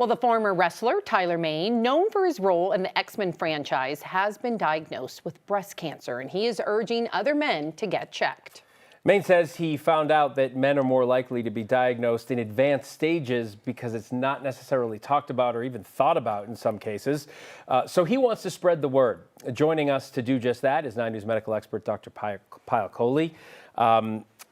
Well, the former wrestler Tyler Mane, known for his role in the X-Men franchise, has been diagnosed with breast cancer, and he is urging other men to get checked. Mane says he found out that men are more likely to be diagnosed in advanced stages because it's not necessarily talked about or even thought about in some cases. So he wants to spread the word. Joining us to do just that is 9 News medical expert Dr. Payal Kohli.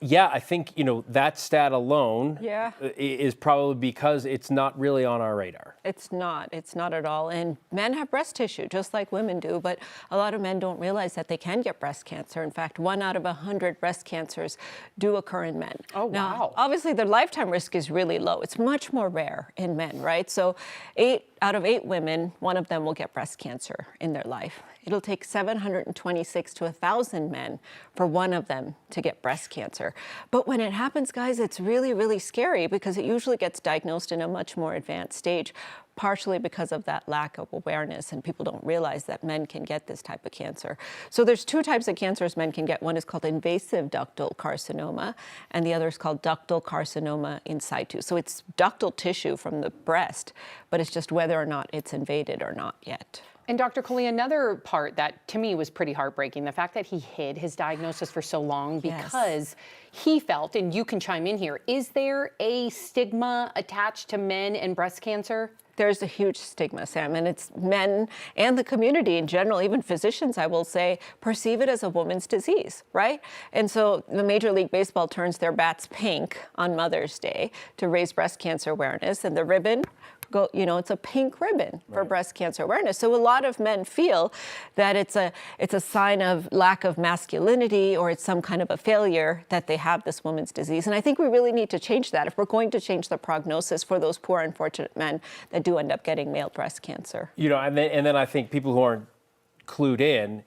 Yeah, I think, that stat alone is probably because it's not really on our radar. It's not at all. And men have breast tissue, just like women do, but a lot of men don't realize that they can get breast cancer. In fact, 1 out of 100 breast cancers do occur in men. Oh, wow. Now, obviously, their lifetime risk is really low. It's much more rare in men, right? So 8 out of 8 women, 1 of them will get breast cancer in their life. It'll take 726 to 1,000 men for 1 of them to get breast cancer. But when it happens, guys, it's really, really scary because it usually gets diagnosed in a much more advanced stage, partially because of that lack of awareness, and people don't realize that men can get this type of cancer. So there's 2 types of cancers men can get. One is called invasive ductal carcinoma, and the other is called ductal carcinoma in situ. So it's ductal tissue from the breast, but it's just whether or not it's invaded or not yet. And Dr. Kohli, another part that to me was pretty heartbreaking, the fact that he hid his diagnosis for so long because he felt, and you can chime in here, is there a stigma attached to men and breast cancer? There's a huge stigma, Sam, and it's men and the community in general, even physicians, I will say, perceive it as a woman's disease, right? And so the Major League Baseball turns their bats pink on Mother's Day to raise breast cancer awareness, and the ribbon, it's a pink ribbon for breast cancer awareness. So a lot of men feel that it's a sign of lack of masculinity, or it's some kind of a failure that they have this woman's disease. And I think we really need to change that if we're going to change the prognosis for those poor, unfortunate men that do end up getting male breast cancer. And then I think people who aren't clued in,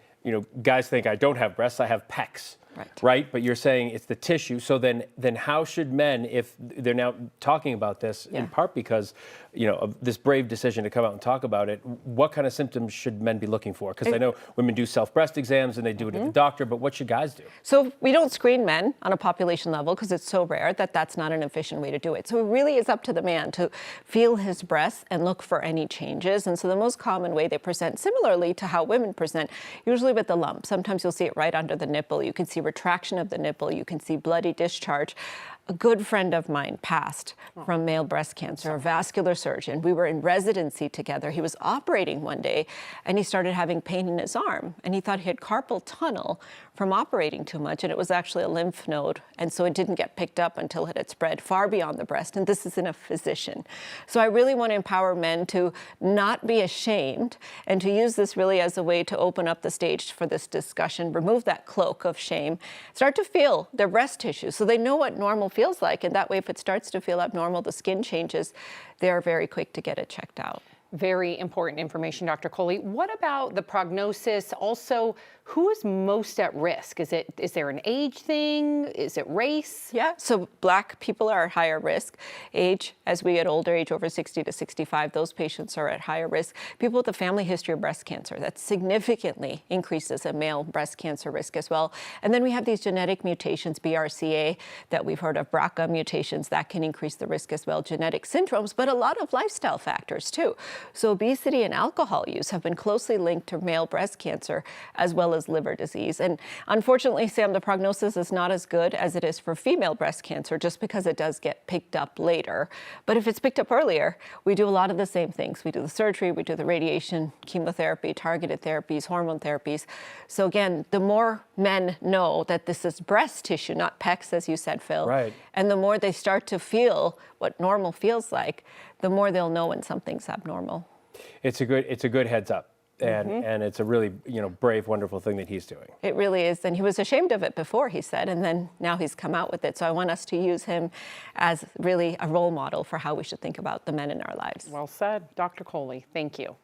guys think I don't have breasts, I have pecs. Right? But you're saying it's the tissue. So then how should men, if they're now talking about this, in part because, of this brave decision to come out and talk about it, what kind of symptoms should men be looking for? Because I know women do self-breast exams and they do it at the doctor, but what should guys do? So we don't screen men on a population level because it's so rare that that's not an efficient way to do it. So it really is up to the man to feel his breasts and look for any changes. And so the most common way they present, similarly to how women present, usually with the lump. Sometimes you'll see it right under the nipple. You can see retraction of the nipple. You can see bloody discharge. A good friend of mine passed from male breast cancer, a vascular surgeon. We were in residency together. He was operating one day and he started having pain in his arm, and he thought he had carpal tunnel from operating too much, and it was actually a lymph node, and so it didn't get picked up until it had spread far beyond the breast, and this is in a physician. So I really want to empower men to not be ashamed and to use this really as a way to open up the stage for this discussion, remove that cloak of shame, start to feel their breast tissue so they know what normal feels like, and that way if it starts to feel abnormal, the skin changes, they're very quick to get it checked out. Very important information, Dr. Kohli. What about the prognosis? Also, who is most at risk? Is there an age thing? Is it race? Yeah, so Black people are at higher risk. Age, as we get older, age over 60 to 65, those patients are at higher risk. People with a family history of breast cancer, that significantly increases a male breast cancer risk as well. And then we have these genetic mutations, BRCA, that we've heard of, BRCA mutations, that can increase the risk as well, genetic syndromes, but a lot of lifestyle factors too. So obesity and alcohol use have been closely linked to male breast cancer as well as liver disease. And unfortunately, Sam, the prognosis is not as good as it is for female breast cancer just because it does get picked up later. But if it's picked up earlier, we do a lot of the same things. We do the surgery, we do the radiation, chemotherapy, targeted therapies, hormone therapies. So again, the more men know that this is breast tissue, not pecs, as you said, Phil, and the more they start to feel what normal feels like, the more they'll know when something's abnormal. It's a good heads up. And it's a really, brave, wonderful thing that he's doing. It really is. And he was ashamed of it before, he said, and then now he's come out with it. So I want us to use him as really a role model for how we should think about the men in our lives. Well said, Dr. Kohli. Thank you.